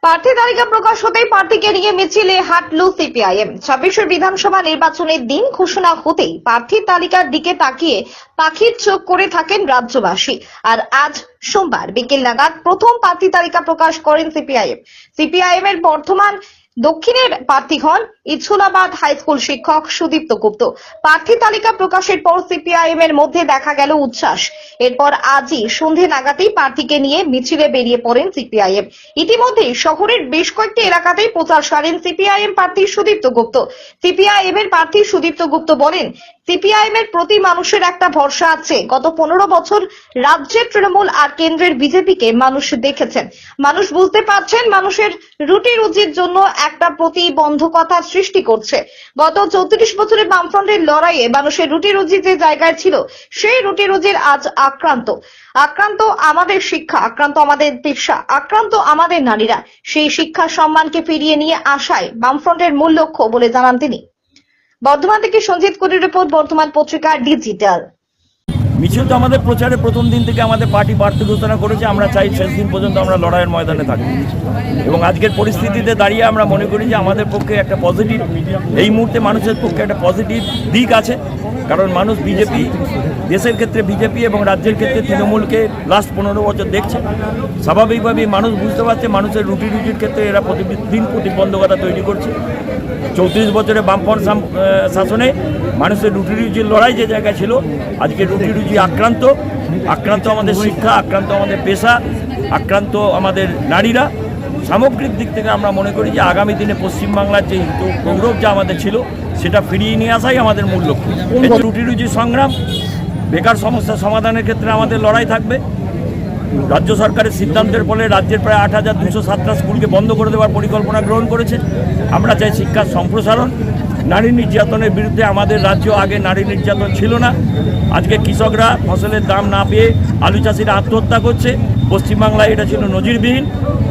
প্রার্থী তালিকা প্রকাশ হতেই প্রার্থীকে নিয়ে মিছিলে হাঁটল সিপিআইএম। ২৬ বিধানসভা নির্বাচনের দিন ঘোষণা হতেই প্রার্থীর তালিকার দিকে তাকিয়ে পাখির চোখ করে থাকেন রাজ্যবাসী। আর আজ সোমবার বিকেল নাগাদ প্রথম প্রার্থী তালিকা প্রকাশ করেন সিপিআইএম। সিপিআইএম এর বর্ধমান দক্ষিণের প্রার্থী হন ইছুলাবাদ হাই স্কুল শিক্ষক সুদীপ্ত গুপ্ত। প্রার্থী তালিকা প্রকাশের পর সিপিআইএম এর মধ্যে দেখা গেল উচ্ছ্বাস। এরপর আজই সন্ধে নাগাদই প্রার্থীকে নিয়ে মিছিলে বেরিয়ে পড়েন সিপিআইএম। ইতিমধ্যে শহরের বেশ কয়েকটি এলাকাতেই প্রচার সারেন সিপিআইএম প্রার্থী সুদীপ্ত গুপ্ত। সিপিআইএম এর প্রার্থী সুদীপ্ত গুপ্ত বলেন, সিপিআইএম এর প্রতি মানুষের একটা ভরসা আছে। গত 15 বছর রাজ্যের তৃণমূল আর কেন্দ্রের বিজেপিকে মানুষ দেখেছেন। মানুষ বুঝতে পারছেন মানুষের রুটি রুজির জন্য একটা প্রতিবন্ধকতা সৃষ্টি করছে। গত 34 বছরে বামফ্রন্টের লড়াইয়ে মানুষের রুটি রুজি যে জায়গায় ছিল, সেই রুটি রুজির আজ আক্রান্ত আমাদের শিক্ষা, আক্রান্ত আমাদের পেশা, আক্রান্ত আমাদের নারীরা। সেই শিক্ষা সম্মানকে ফিরিয়ে নিয়ে আসায় বামফ্রন্টের মূল লক্ষ্য বলে জানান তিনি। বর্ধমান থেকে সঞ্জিত কোটির রিপোর্ট, বর্তমান পত্রিকা ডিজিটাল। মিছিল তো আমাদের প্রচারে প্রথম দিন থেকে আমাদের পার্টি প্রার্থী ঘোষণা করেছে। আমরা চাই শেষ দিন পর্যন্ত আমরা লড়াইয়ের ময়দানে থাকি এবং আজকের পরিস্থিতিতে দাঁড়িয়ে আমরা মনে করি যে আমাদের পক্ষে একটা পজিটিভ, এই মুহূর্তে মানুষের পক্ষে একটা পজিটিভ দিক আছে। কারণ মানুষ বিজেপি, দেশের ক্ষেত্রে বিজেপি এবং রাজ্যের ক্ষেত্রে তৃণমূলকে লাস্ট 15 বছর দেখছে। স্বাভাবিকভাবেই মানুষ বুঝতে পারছে মানুষের রুটি রুজির ক্ষেত্রে এরা প্রতিদিন প্রতিবন্ধকতা তৈরি করছে। 34 বছরে বামফ্রন্ট শাসনে মানুষের রুটি রুজির লড়াই যে জায়গায় ছিল, আজকে রুটি রুজি আক্রান্ত আমাদের শিক্ষা, আক্রান্ত আমাদের পেশা, আক্রান্ত আমাদের নারীরা। সামগ্রিক দিক থেকে আমরা মনে করি যে আগামী দিনে পশ্চিমবাংলার যে গৌরব যা আমাদের ছিল সেটা ফিরিয়ে নিয়ে আসাই আমাদের মূল লক্ষ্য। রুটি রুজি সংগ্রাম, বেকার সমস্যা সমাধানের ক্ষেত্রে আমাদের লড়াই থাকবে। রাজ্য সরকারের সিদ্ধান্তের ফলে রাজ্যের প্রায় 8,207টা স্কুলকে বন্ধ করে দেওয়ার পরিকল্পনা গ্রহণ করেছে। আমরা চাই শিক্ষার সম্প্রসারণ। নারী নির্যাতনের বিরুদ্ধে আমাদের রাজ্য আগে নারী নির্যাতন ছিল না। আজকে কৃষকরা ফসলের দাম না পেয়ে আলু চাষিরা আত্মহত্যা করছে। পশ্চিমবাংলায় এটা ছিল নজিরবিহীন।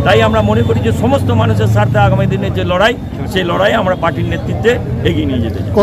তাই আমরা মনে করি যে সমস্ত মানুষের স্বার্থে আগামী দিনের যে লড়াই, সেই লড়াই আমরা পার্টির নেতৃত্বে এগিয়ে নিয়ে যেতে চাই।